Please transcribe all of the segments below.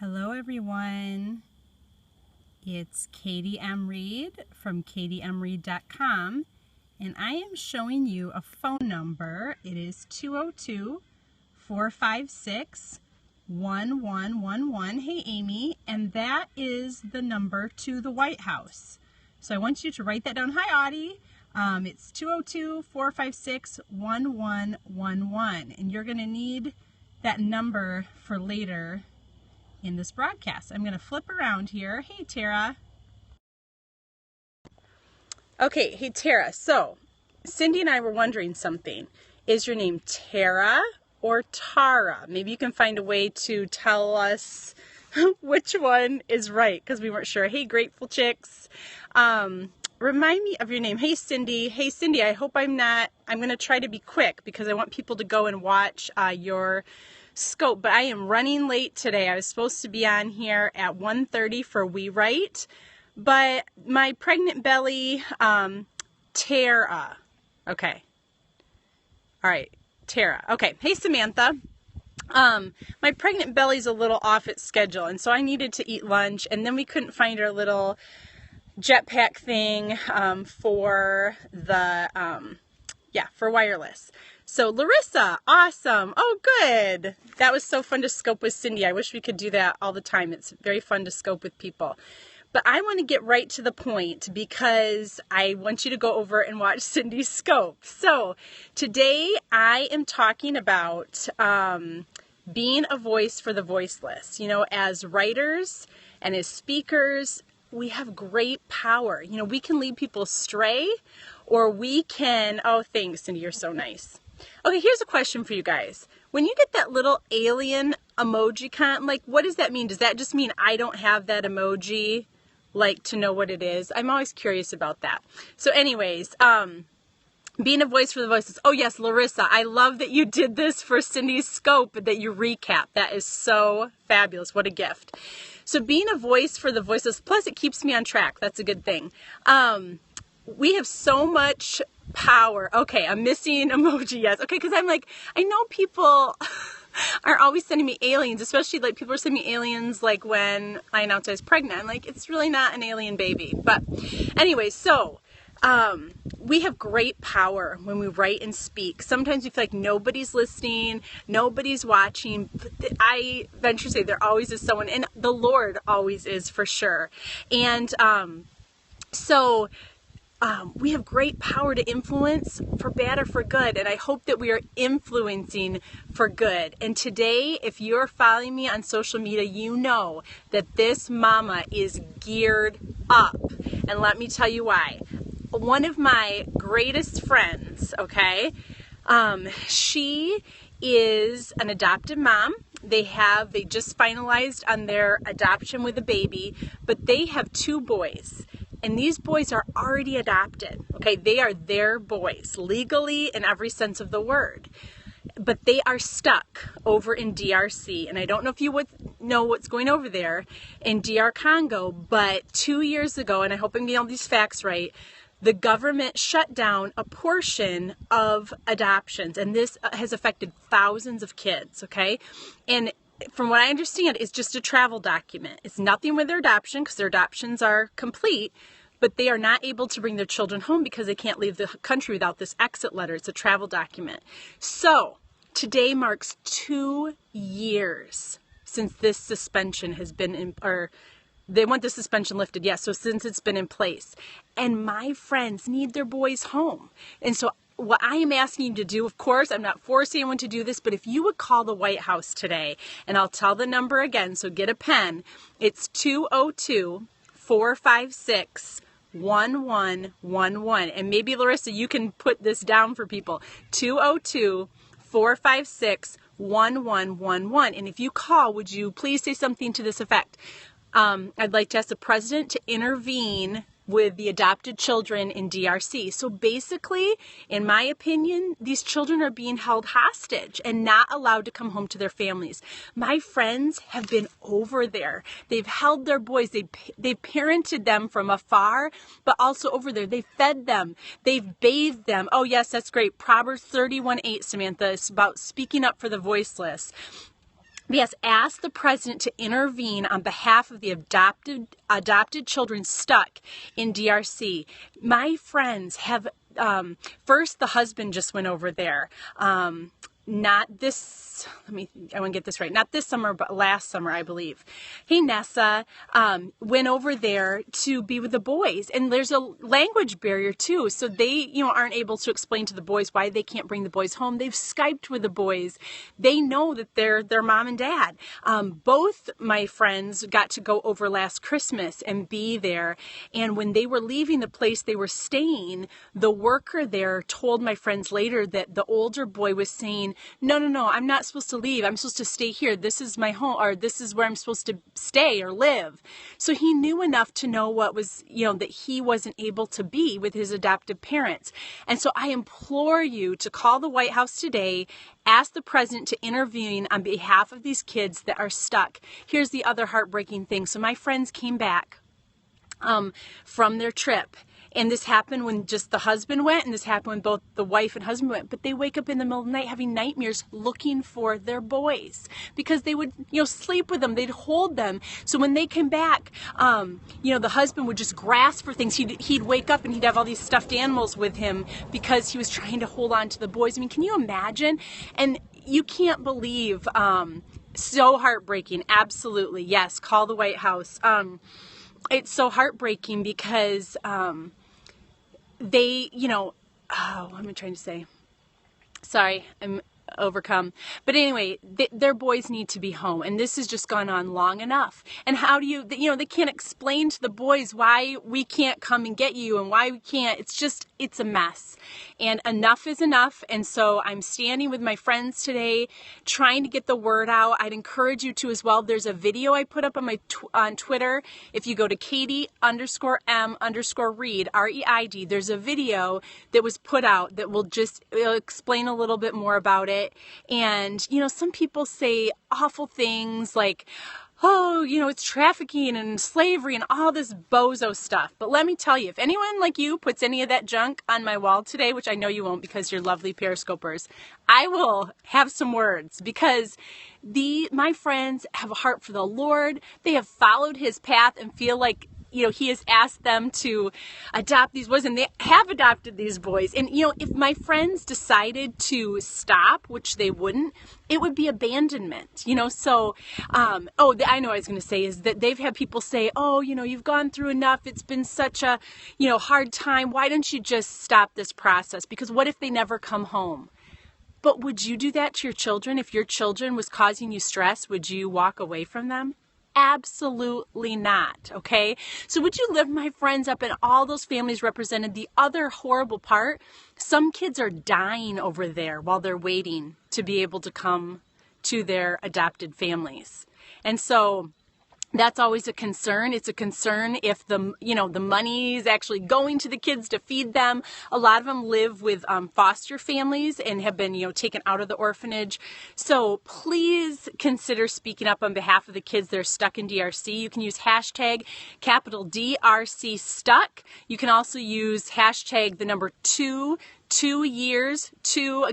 Hello everyone, it's Katie M. Reed from katiemreed.com, and I am showing you a phone number. It is 202-456-1111. Hey Amy, and that is the number to the White House. So I want you to write that down. Hi Audie. It's 202-456-1111, and you're going to need that number for later in this broadcast. I'm going to flip around here. Hey, Tara. Okay, hey, Tara. So, Cindy and I were wondering something. Is your name Tara or Tara? Maybe you can find a way to tell us which one is right, because we weren't sure. Hey, Grateful Chicks. Remind me of your name. Hey, Cindy. Hey, Cindy, I hope I'm going to try to be quick because I want people to go and watch your scope, but I am running late today. I was supposed to be on here at 1:30 for We Write, but my pregnant belly, Tara. Okay. All right, Tara. Okay. Hey, Samantha. My pregnant belly's a little off its schedule, and so I needed to eat lunch, and then we couldn't find our little jetpack thing for the for wireless. So Larissa, awesome. Oh, good. That was so fun to scope with Cindy. I wish we could do that all the time. It's very fun to scope with people. But I want to get right to the point because I want you to go over and watch Cindy's scope. So today I am talking about being a voice for the voiceless. You know, as writers and as speakers, we have great power. You know, we can lead people astray, or we can, oh, thanks, Cindy, you're so nice. Okay, here's a question for you guys. When you get that little alien emoji, like, what does that mean? Does that just mean I don't have that emoji, like, to know what it is? I'm always curious about that. So anyways, being a voice for the voices. Oh, yes, Larissa, I love that you did this for Cindy's scope, that you recap. That is so fabulous. What a gift. So being a voice for the voices, plus it keeps me on track. That's a good thing. We have so much power. Okay, I'm missing emoji, yes. Okay, because I'm like, I know people are always sending me aliens, especially like people are sending me aliens like when I announced I was pregnant. I'm like, it's really not an alien baby. But anyway, so we have great power when we write and speak. Sometimes we feel like nobody's listening, nobody's watching. But I venture to say there always is someone, and the Lord always is for sure. And we have great power to influence for bad or for good, and I hope that we are influencing for good. And today, if you're following me on social media, you know that this mama is geared up. And let me tell you why. One of my greatest friends, okay, she is an adopted mom. They just finalized on their adoption with a baby, but they have 2 boys. And these boys are already adopted, okay? They are their boys, legally in every sense of the word. But they are stuck over in DRC. And I don't know if you would know what's going over there in DR Congo, but 2 years ago, and I hope I'm getting all these facts right, the government shut down a portion of adoptions. And this has affected thousands of kids, okay? And from what I understand, it's just a travel document. It's nothing with their adoption because their adoptions are complete, but they are not able to bring their children home because they can't leave the country without this exit letter. It's a travel document. So today marks 2 years since this suspension has been they want the suspension lifted. Yes. So since it's been in place, and my friends need their boys home. And so what I am asking you to do, of course, I'm not forcing anyone to do this, but if you would call the White House today, and I'll tell the number again, so get a pen. It's 202-456-1111. And maybe, Larissa, you can put this down for people. 202-456-1111. And if you call, would you please say something to this effect? I'd like to ask the president to intervene with the adopted children in DRC. So basically, in my opinion, these children are being held hostage and not allowed to come home to their families. My friends have been over there. They've held their boys. They've parented them from afar, but also over there. They've fed them. They've bathed them. Oh, yes, that's great. Proverbs 31:8, Samantha, is about speaking up for the voiceless. Yes, ask the president to intervene on behalf of the adopted children stuck in DRC. My friends have, first the husband just went over there. Not this, I want to get this right, not this summer, but last summer, I believe. Hey, Nessa, went over there to be with the boys. And there's a language barrier too. So they, aren't able to explain to the boys why they can't bring the boys home. They've Skyped with the boys. They know that they're their mom and dad. Both my friends got to go over last Christmas and be there. And when they were leaving the place they were staying, the worker there told my friends later that the older boy was saying, no, I'm not supposed to leave. I'm supposed to stay here. This is my home, or this is where I'm supposed to stay or live. So he knew enough to know what was, that he wasn't able to be with his adoptive parents. And so I implore you to call the White House today, ask the president to intervene on behalf of these kids that are stuck. Here's the other heartbreaking thing. So my friends came back from their trip. And this happened when just the husband went, and this happened when both the wife and husband went. But they wake up in the middle of the night having nightmares looking for their boys because they would, sleep with them. They'd hold them. So when they came back, the husband would just grasp for things. He'd wake up and he'd have all these stuffed animals with him because he was trying to hold on to the boys. I mean, can you imagine? And you can't believe, so heartbreaking. Absolutely. Yes. Call the White House. It's so heartbreaking because, they, what am I trying to say? Sorry, I'm overcome. But anyway, their boys need to be home. And this has just gone on long enough. And how do you, they can't explain to the boys why we can't come and get you and why we can't. It's a mess. And enough is enough. And so I'm standing with my friends today, trying to get the word out. I'd encourage you to as well. There's a video I put up on on Twitter. If you go to Katie_M_Reid, REID, there's a video that was put out that will it'll explain a little bit more about it. And, some people say awful things like, oh, it's trafficking and slavery and all this bozo stuff. But let me tell you, if anyone like you puts any of that junk on my wall today, which I know you won't because you're lovely periscopers, I will have some words because my friends have a heart for the Lord. They have followed his path and feel like he has asked them to adopt these boys, and they have adopted these boys. And, if my friends decided to stop, which they wouldn't, it would be abandonment, So, I know what I was going to say is that they've had people say, oh, you've gone through enough. It's been such a, hard time. Why don't you just stop this process? Because what if they never come home? But would you do that to your children? If your children was causing you stress, would you walk away from them? Absolutely not. Okay. So would you lift my friends up and all those families represented? The other horrible part, some kids are dying over there while they're waiting to be able to come to their adopted families. And so that's always a concern. It's a concern if the money is actually going to the kids to feed them. A lot of them live with foster families and have been, taken out of the orphanage. So please consider speaking up on behalf of the kids that are stuck in DRC. You can use hashtag capital DRC stuck. You can also use hashtag the number 2 years too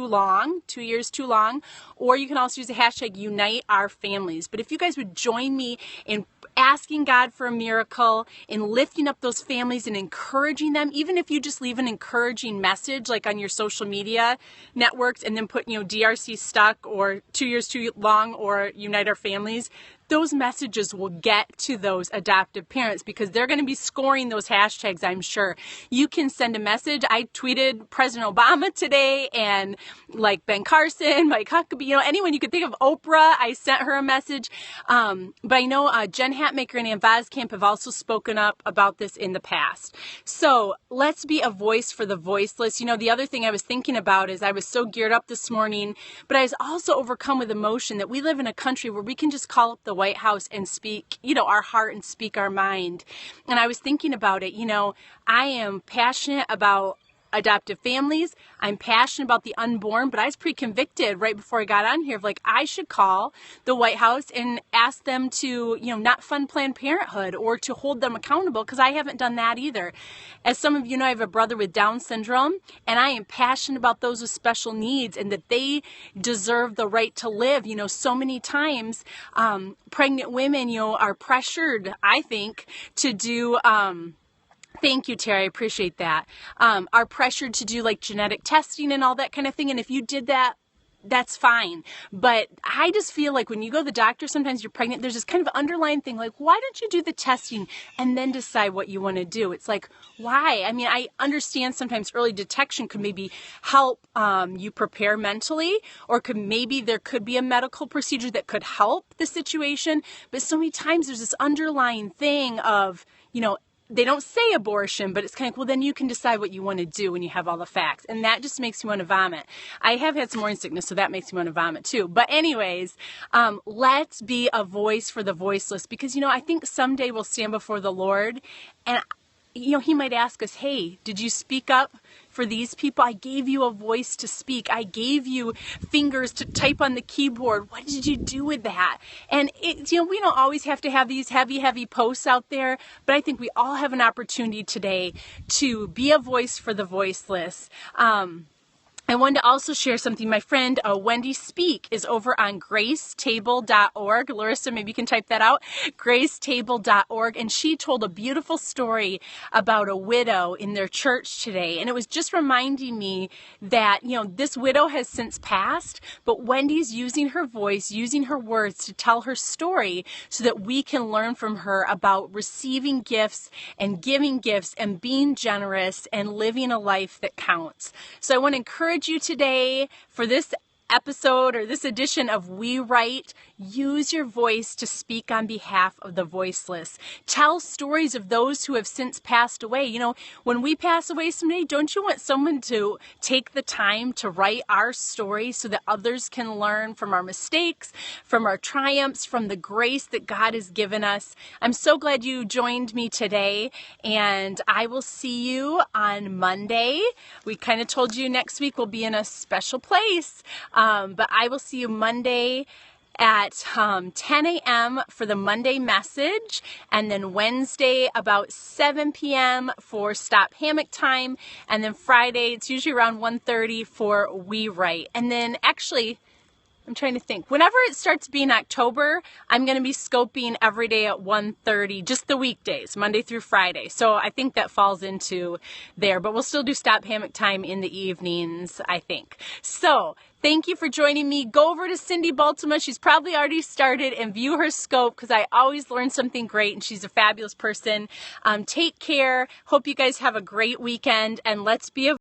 long, or you can also use the hashtag unite our families. But if you guys would join me in asking God for a miracle, in lifting up those families and encouraging them, even if you just leave an encouraging message like on your social media networks and then put, DRC stuck or 2 years too long or unite our families, those messages will get to those adoptive parents because they're going to be scoring those hashtags, I'm sure. You can send a message. I tweeted President Obama today and like Ben Carson, Mike Huckabee, anyone you could think of, Oprah, I sent her a message. But I know Jen Hatmaker and Ann Voskamp have also spoken up about this in the past. So let's be a voice for the voiceless. The other thing I was thinking about is I was so geared up this morning, but I was also overcome with emotion that we live in a country where we can just call up the White House and speak, our heart and speak our mind. And I was thinking about it, I am passionate about adoptive families. I'm passionate about the unborn, but I was pretty convicted right before I got on here of like, I should call the White House and ask them to, not fund Planned Parenthood or to hold them accountable, because I haven't done that either. As some of you know, I have a brother with Down syndrome, and I am passionate about those with special needs and that they deserve the right to live. So many times pregnant women, are pressured, I think, to do thank you, Terry. I appreciate that. Are pressured to do like genetic testing and all that kind of thing. And if you did that, that's fine. But I just feel like when you go to the doctor, sometimes you're pregnant, there's this kind of underlying thing like, why don't you do the testing and then decide what you want to do? It's like, why? I mean, I understand sometimes early detection could maybe help you prepare mentally, or there could be a medical procedure that could help the situation. But so many times there's this underlying thing of, they don't say abortion, but it's kind of, well, then you can decide what you want to do when you have all the facts. And that just makes me want to vomit. I have had some morning sickness, so that makes me want to vomit too. But anyways, let's be a voice for the voiceless, because, I think someday we'll stand before the Lord and, he might ask us, hey, did you speak up for these people? I gave you a voice to speak. I gave you fingers to type on the keyboard. What did you do with that? And we don't always have to have these heavy posts out there, but I think we all have an opportunity today to be a voice for the voiceless. I wanted to also share something. My friend Wendy Speak is over on gracetable.org. Larissa, maybe you can type that out. Gracetable.org. And she told a beautiful story about a widow in their church today. And it was just reminding me that, this widow has since passed, but Wendy's using her voice, using her words to tell her story so that we can learn from her about receiving gifts and giving gifts and being generous and living a life that counts. So I want to encourage you today for this episode or this edition of We Write, use your voice to speak on behalf of the voiceless. Tell stories of those who have since passed away. When we pass away someday, don't you want someone to take the time to write our story so that others can learn from our mistakes, from our triumphs, from the grace that God has given us? I'm so glad you joined me today, and I will see you on Monday. We kind of told you next week we'll be in a special place. But I will see you Monday at 10 a.m. for the Monday message, and then Wednesday about 7 p.m. for Stop Hammock Time, and then Friday, it's usually around 1:30 for We Write. And then actually, I'm trying to think. Whenever it starts being October, I'm going to be scoping every day at 1:30, just the weekdays, Monday through Friday. So I think that falls into there, but we'll still do Stop Hammock Time in the evenings, I think. So thank you for joining me. Go over to Cindy Baltima. She's probably already started, and view her scope, because I always learn something great, and she's a fabulous person. Take care. Hope you guys have a great weekend, and let's be a